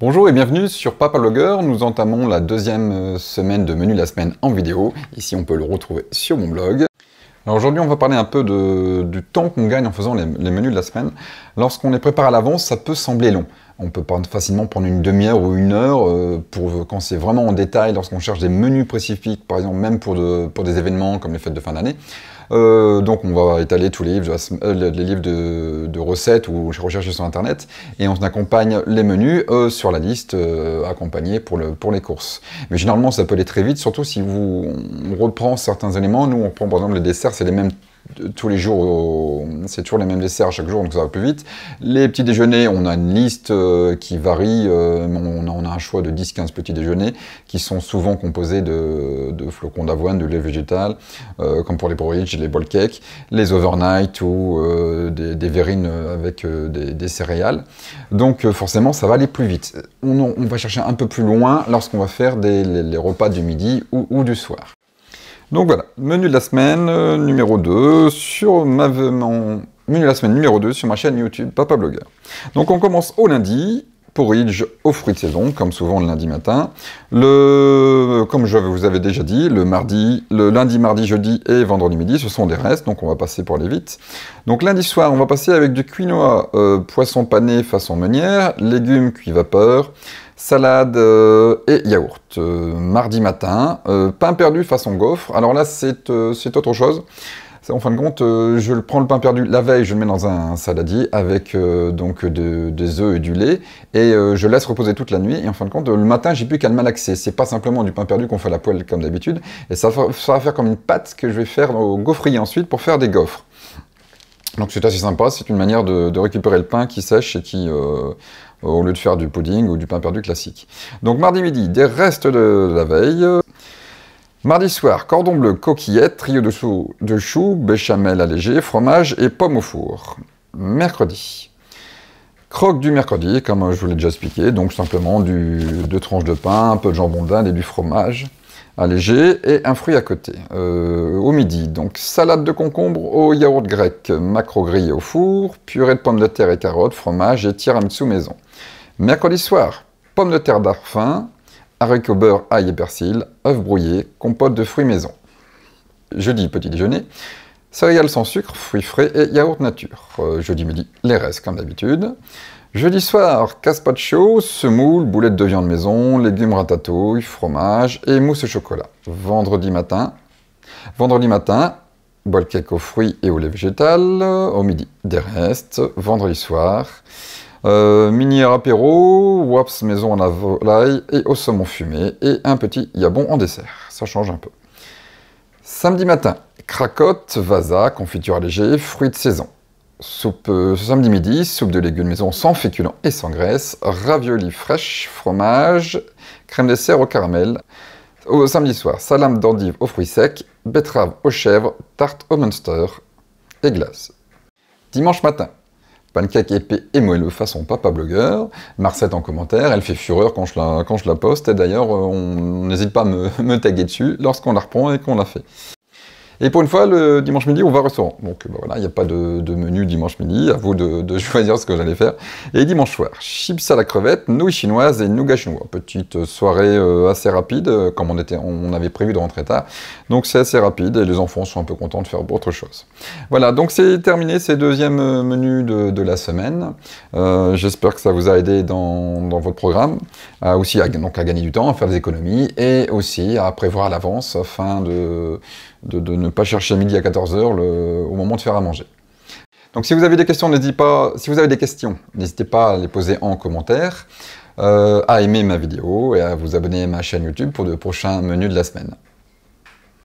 Bonjour et bienvenue sur Papa Blogueur. Nous entamons la deuxième semaine de menu de la semaine en vidéo. Ici, on peut le retrouver sur mon blog. Alors aujourd'hui, on va parler un peu du temps qu'on gagne en faisant les menus de la semaine. Lorsqu'on les prépare à l'avance, ça peut sembler long. On peut facilement prendre une demi-heure ou une heure quand c'est vraiment en détail, lorsqu'on cherche des menus spécifiques, par exemple même pour des événements comme les fêtes de fin d'année. Donc on va étaler tous les livres, les livres de recettes ou rechercher sur internet et on accompagne les menus sur la liste accompagnée pour les courses. Mais généralement ça peut aller très vite, surtout si on reprend certains éléments. Nous on reprend par exemple les desserts, c'est les mêmes tous les jours, c'est toujours les mêmes desserts à chaque jour, donc ça va plus vite. Les petits déjeuners, on a une liste qui varie, on a un choix de 10-15 petits déjeuners qui sont souvent composés de flocons d'avoine, de lait végétal, comme pour les porridge, les bowl cakes, les overnight ou des verrines avec des céréales. Donc forcément, ça va aller plus vite. On va chercher un peu plus loin lorsqu'on va faire les repas du midi ou du soir. Donc voilà, menu de la semaine numéro 2 sur menu de la semaine numéro 2 sur ma chaîne YouTube Papa Blogueur. Donc on commence au lundi, porridge aux fruits de saison, comme souvent le lundi matin. Comme je vous avais déjà dit, le lundi, mardi, jeudi et vendredi midi, ce sont des restes, donc on va passer pour aller vite. Donc lundi soir, on va passer avec du quinoa, poisson pané façon meunière, légumes cuits vapeur, salade et yaourt. Mardi matin, pain perdu façon gaufre. Alors là, c'est autre chose. En fin de compte, je prends le pain perdu la veille, je le mets dans un saladier avec donc des œufs et du lait et je laisse reposer toute la nuit. Et en fin de compte, le matin, j'ai plus qu'à le malaxer. C'est pas simplement du pain perdu qu'on fait à la poêle comme d'habitude. Et ça va faire comme une pâte que je vais faire au gaufrier ensuite pour faire des gaufres. Donc c'est assez sympa, c'est une manière de récupérer le pain qui sèche et qui, au lieu de faire du pudding ou du pain perdu classique. Donc mardi midi, des restes de la veille. Mardi soir, cordon bleu, coquillettes, trio de choux, béchamel allégé, fromage et pommes au four. Mercredi. Croque du mercredi, comme je vous l'ai déjà expliqué, donc simplement 2 tranches de pain, un peu de jambon d'Inde et du fromage allégé, et un fruit à côté. Au midi, donc salade de concombre au yaourt grec, maquereau grillé au four, purée de pommes de terre et carottes, fromage et tiramisu maison. Mercredi soir, pommes de terre d'arfin, haricots beurre, ail et persil, œufs brouillés, compote de fruits maison. Jeudi, petit déjeuner, céréales sans sucre, fruits frais et yaourt nature. Jeudi midi, les restes comme d'habitude. Jeudi soir, gazpacho, semoule, boulettes de viande maison, légumes ratatouille, fromage et mousse au chocolat. Vendredi matin, bowl cake aux fruits et au lait végétal. Au midi, des restes. Vendredi soir, mini apéro, waps maison à la volaille et au saumon fumé. Et un petit yabon en dessert. Ça change un peu. Samedi matin, cracotte, vasa, confiture allégée, fruits de saison. Samedi midi, soupe de légumes maison sans féculents et sans graisse, raviolis fraîches, fromage, crème dessert au caramel. Au samedi soir, salade d'endives aux fruits secs, betterave aux chèvres, tarte au Munster et glace. Dimanche matin, pancake épais et moelleux façon Papa Blogueur. Marcette en commentaire, elle fait fureur quand je la poste et d'ailleurs on n'hésite pas à me taguer dessus lorsqu'on la reprend et qu'on la fait. Et pour une fois, le dimanche midi, on va au restaurant. Donc voilà, il n'y a pas de menu dimanche midi, à vous de choisir ce que vous allez faire. Et dimanche soir, chips à la crevette, nouilles chinoises et nougat chinois. Petite soirée assez rapide, comme on avait prévu de rentrer tard. Donc c'est assez rapide et les enfants sont un peu contents de faire autre chose. Voilà, donc c'est terminé ces deuxièmes menus de la semaine. J'espère que ça vous a aidé dans votre programme, aussi à gagner du temps, à faire des économies et aussi à prévoir à l'avance afin de ne pas chercher à midi à 14 h au moment de faire à manger. Donc si vous avez des questions, n'hésitez pas à les poser en commentaire, à aimer ma vidéo et à vous abonner à ma chaîne YouTube pour de prochains menus de la semaine.